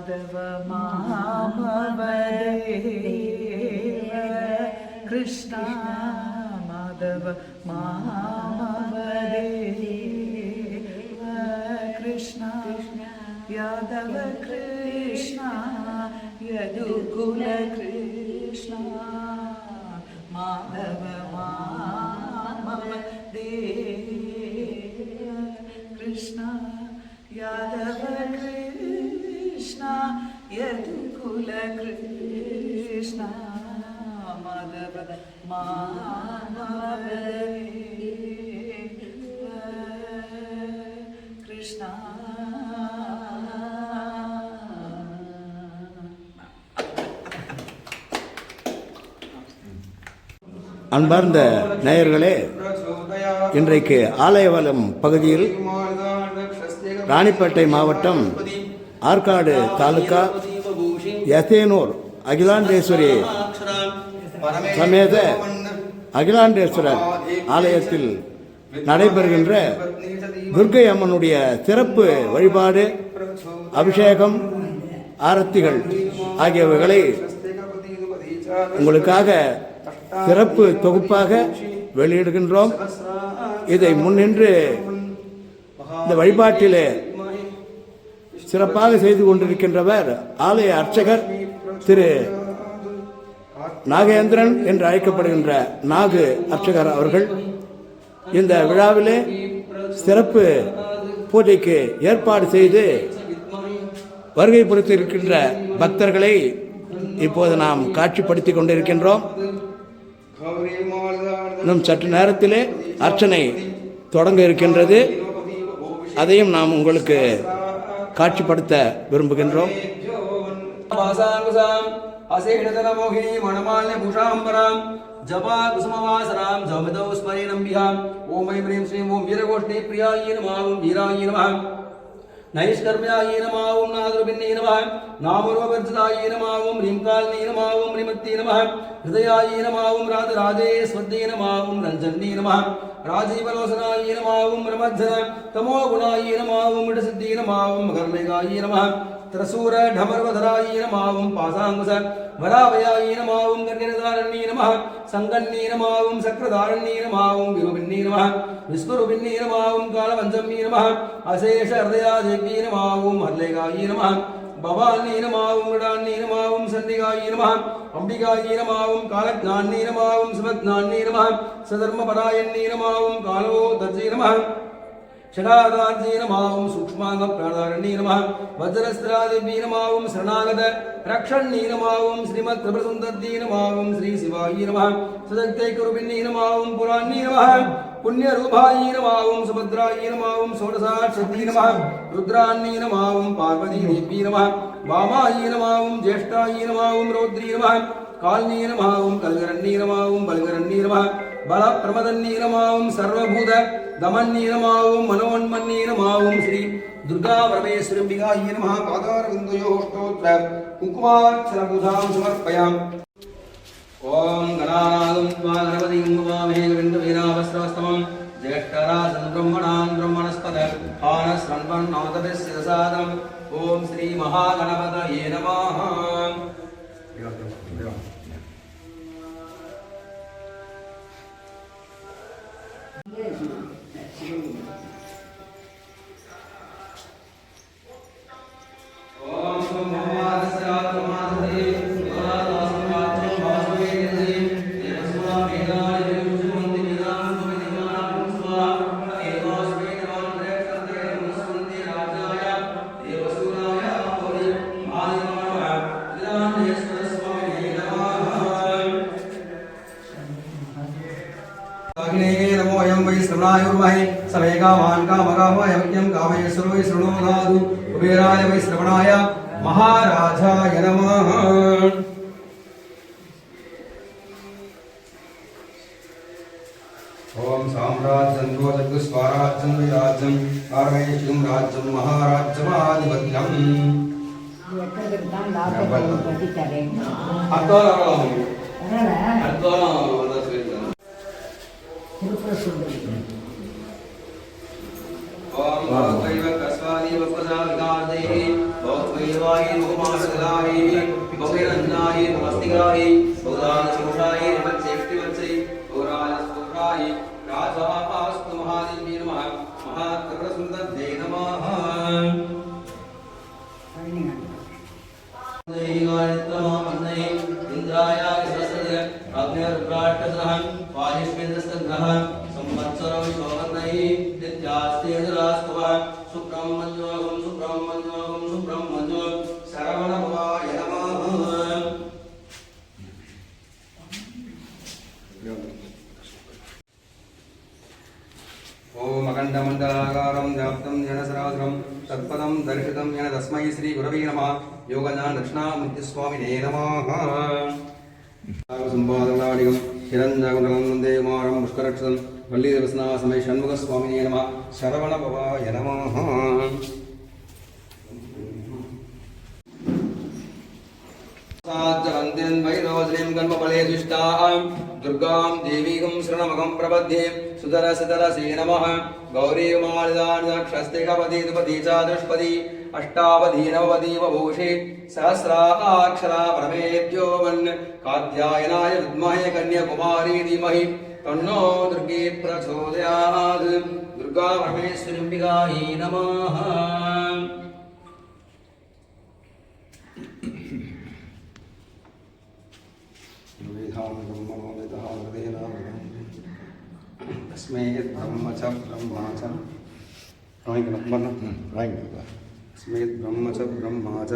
மாதவ மாமவதேவ கிருஷ்ணா மாதவ மாமவதேவ கிருஷ்ணா யாதவ கிருஷ்ணா யதுகுல கிருஷ்ணா மாதவ மாமவதேவ கிருஷ்ணா யாதவ கிருஷ்ணா யதுகுல கிருஷ்ணா மாதவ மாமவதேவ கிருஷ்ணா. அன்பார்ந்த நேயர்களே, இன்றைக்கு ஆலயவலம் பகுதியில் ராணிப்பேட்டை மாவட்டம் ஆற்காடு தாலுகா யசேனூர் அகிலாண்டேஸ்வரி சமேத அகிலாண்டேஸ்வரர் ஆலயத்தில் நடைபெறுகின்ற துர்க்கை அம்மனுடைய சிறப்பு வழிபாடு, அபிஷேகம், ஆரத்திகள் ஆகியவைகளை உங்களுக்காக சிறப்பு தொகுப்பாக வெளியிடுகின்றோம். இதை முன்னின்று இந்த வழிபாட்டிலே சிறப்பாக செய்து கொண்டிருக்கின்றவர் ஆலய அர்ச்சகர் திரு நாகேந்திரன் என்று அழைக்கப்படுகின்ற நாகு அர்ச்சகர் அவர்கள். இந்த விழாவிலே சிறப்பு பூஜைக்கு ஏற்பாடு செய்து வருகை புரித்திருக்கின்ற பக்தர்களை இப்போது நாம் காட்சிப்படுத்திக் கொண்டிருக்கின்றோம். இன்னும் சற்று நேரத்திலே அர்ச்சனை தொடங்க இருக்கின்றது. அதையும் நாம் உங்களுக்கு காட்சிப்படுத்த விரும்புகின்றோம். जपा कुसुमवासरां जौमिदौ स्मरेणम्बिहां ओम ऐं ह्रीं श्रीं ओं वीरगोष्ठी प्रियायै नमः ओं वीरायै नमः नैष्कर्म्यायै नमः ओं नादुर्भिन्नै नमः नामरूपवर्जितायै नमः ओं ह्रींकाल्यै नमः ओं ह्रीमत्यै नमः हृदयायै नमः ओं राजराजेश्वर्यै नमः ओं रञ्जन्यै नमः राजीवलोचनायै नमः ओं रमज्जन तमोगुणायै नमः ओं विडसिद्धियै नमः ओं मकरमेघायै नमः त्रसूर ढमर्वधरायै नमः ओं पाशाङ्कुश वरावयायै नमः ओं गण्यधारण्यै नमः संगण्यै नमः ओं चक्रधारण्यै नमः ओं विरूपिण्यै नमः विश्वरूपिण्यै नमः ओं कालपञ्चम्यै नमः अशेष हृदयादेव्यै नमः ओं हल्लेगायै नमः भवान्यै नमः ओं गणान्यै नमः ओं सन्निगायै नमः अम्बिकायै नमः ओं कालज्ञान्यै नमः ओं शिवज्ञान्यै नमः सधर्मपरायण्यै नमः ओं कालोदर्यै नमः षडाधार्यै नमः ओं सूक्ष्मांगप्राणारण्यै नमः वज्रस्त्रादिव्यै नमः ओं शरणागत रक्षण्यै नमः ओं श्रीमत्त्रिपुरसुन्दर्यै नमः ओं श्रीशिवायै नमः सदक्तैकरूपिण्यै नमः ओं पुराण्यै नमः पुण्यरूपायै नमः ओं सुभद्रायै नमः ओं षोडशाक्षत्यै नमः रुद्राण्यै नमः ओं पार्वतीदेव्यै नमः वामायै नमः ओं ज्येष्ठायै नमः ओं रौद्री नमः काल्यै नमः ओं कल्गरण्यै नमः ओं बलगरण्यै नमः बलप्रमदन्यै नमः ओं सर्वभूत दमन्यै नमः ओं मनोन्मन्यै नमः ओं श्री दुर्गा परमेश्वरम्बिकायै नमः पादारविन्दयोः स्तोत्र कुङ्कुमार्चनपूजां समर्पयामि। ओं गणानागं त्वा गणपतिं नमामहे गोविन्दवीरावस्त्रवस्तमं ज्येष्ठराजं ब्रह्मणां ब्रह्मणस्पद आनश्रवन्नोतभिस्सिरसादम् ओं श्री महागणपतये नमः। समेकावान् कामकामाय यज्ञं कामयेश्वरो वै शृणोदातु कुबेराय वै श्रवणाय महाराजाय नमः। ओम साम्राज्यं रोचतु स्वराज्यं विराज्यं आर्मेष्यं राज्यं महाराज्यमाधिपत्यम् ओम भगवैव कस्वादि वपदा विगादेहि भवत्वैवाय मुखमासकलाय बहुरन्नाय नमस्तिकाय बहुदानशोषाय नमच्चेष्टिवत्सै बहुराजस्फोषाय राजास्तु महादेवी नमः महात्रिपुरसुन्दर्यै नमः इंद्राय सहस्रस्य अग्निर्भ्राट्टसः वायुष्मेन्द्रस्तग्रः संवत्सरो विश्ववर्णैः नित्यास्तेन्द्रास्तवः सुब्रह्मण्योऽहं सुब्रह्मण्योऽहं सुब्रह्मण्यो शरवणभवाय नमः ओम अखण्डमण्डलाकारं व्याप्तं येन सहस्रं तत्पदं दर्शितं येन तस्मै श्रीगुरवे नमः योगज्ञान दक्षिणामूर्तिस्वामिने नमः सम्पादनादिकं हिरण्यकुण्डलं वन्दे कुमारं पुष्करक्षं वल्लीदेवस्नासमये षण्मुखस्वामिने नमः शरवणभवाय नमः साज्जवन्देन वैरोजनीं कर्मफले दुष्टाः दुर्गां देवीं शरणमहं प्रपद्ये सुदरसदरसे नमः गौरी उमालिदाक्षस्तिकपदी दुपदी चादुष्पदी अष्टावधी नववधी वभूषि सहस्राक्षरा परमेभ्यो वन् कात्यायनाय विद्महे कन्याकुमारी धीमहि तन्नो दुर्गे प्रचोदयात् दुर्गा परमेश्वरीम्बिकायै नमः तस्मै ब्रह्म च ब्रह्मा च तस्मै ब्रह्म च ब्रह्मा च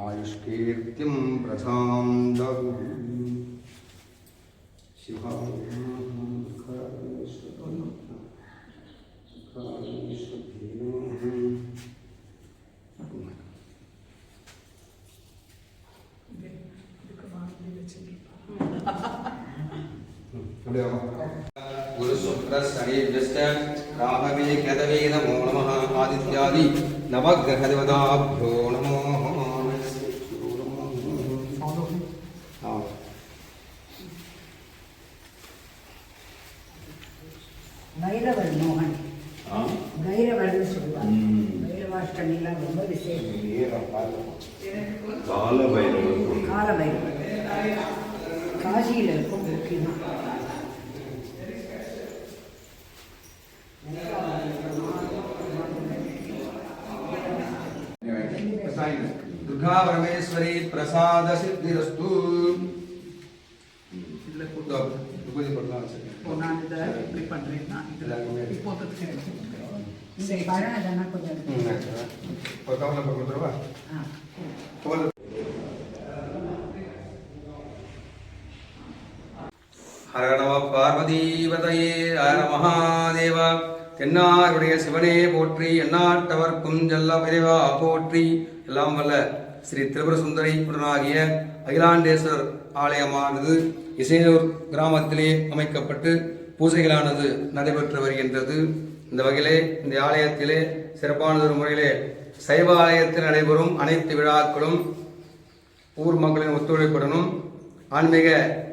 आयुष्कीर्तिं प्रथां ददु शिवाय गुरुशुक्रशनिभ्यश्च राहवे केतवे नमो नमः आदित्यादि नवग्रहदेवताभ्यो नमो भैरवर मोहन भैरवर भैरवाष्टमीला ரொம்ப விசேஷம் கால பைரவர் காசியில் இருக்கும் முக்கியமாக दुर्गा परमेश्वरी प्रसाद सिद्धिरस्तु இதுல போட்டு நான் இதை இப்படி பண்றேன்னா இதுல இப்போதைக்கு இந்த பழம் அதெல்லாம் கொஞ்சம் हर नमः पार्वतीपतये हर महादेव தென்னாருடைய சிவனே போற்றி எந்நாட்டவர்க்கும் ஜல்ல விரைவா போற்றி எல்லாம் வல்ல ஸ்ரீ திரிபுர சுந்தரி உடனாகிய அகிலாண்டேஸ்வரர் ஆலயமானது இசையூர் கிராமத்திலே அமைக்கப்பட்டு பூஜைகளானது நடைபெற்று வருகின்றது. இந்த வகையிலே இந்த ஆலயத்திலே சிறப்பானதொரு முறையிலே சைவ ஆலயத்தில் நடைபெறும் அனைத்து விழாக்களும் ஊர் மக்களின் ஒத்துழைப்புடனும் ஆன்மீக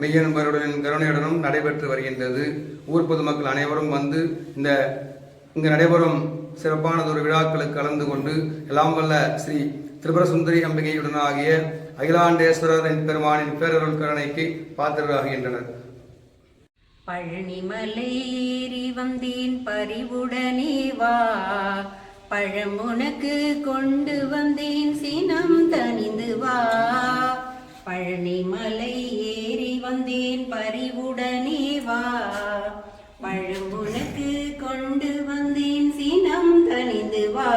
மெய்யன்பர்களுடன் கருணையுடனும் நடைபெற்று வருகின்றது. ஊர் பொதுமக்கள் அனைவரும் வந்து இங்கு நடைபெறும் சிறப்பானதொரு விழாக்களுக்கு கலந்து கொண்டு எல்லாம் வல்ல ஸ்ரீ திரிபுர சுந்தரி அம்பிகையுடனாகிய அகிலாண்டேஸ்வரரின் பெருமானின் பேரருள் கருணைக்கு பாத்திரராகின்றனர். பழனிமலை ஏறி வந்தேன் பறிவுடனே வா, பழமுனக்கு கொண்டு வந்தேன் சினம் தனிந்து வா. பழனிமலை ஏறி வந்தேன் பறிவுடனே வா, பழமுனக்கு கொண்டு வந்தேன் சினம் தனிந்து வா.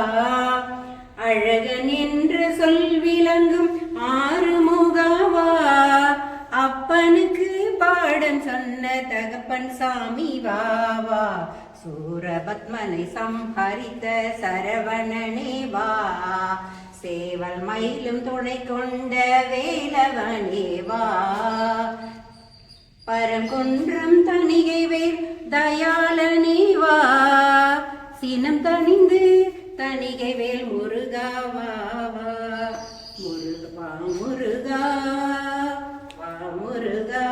அழகன் என்ற சொல் விளங்கும் ஆறுமுகவா, அப்பனுக்கு பாடம் சொன்ன தகப்பன் சாமி வாவா. சூரபத்மனை சம்ஹரித்த சரவணனே வா, சேவல் மயிலும் துணை கொண்ட வேலவனே வா. பரங்குன்றம் தணிகை வேல் தயாளனே வா, சினம் தணிந்து தணிகை வேல் முருகாவா. முருகா முருகா வா முருகா.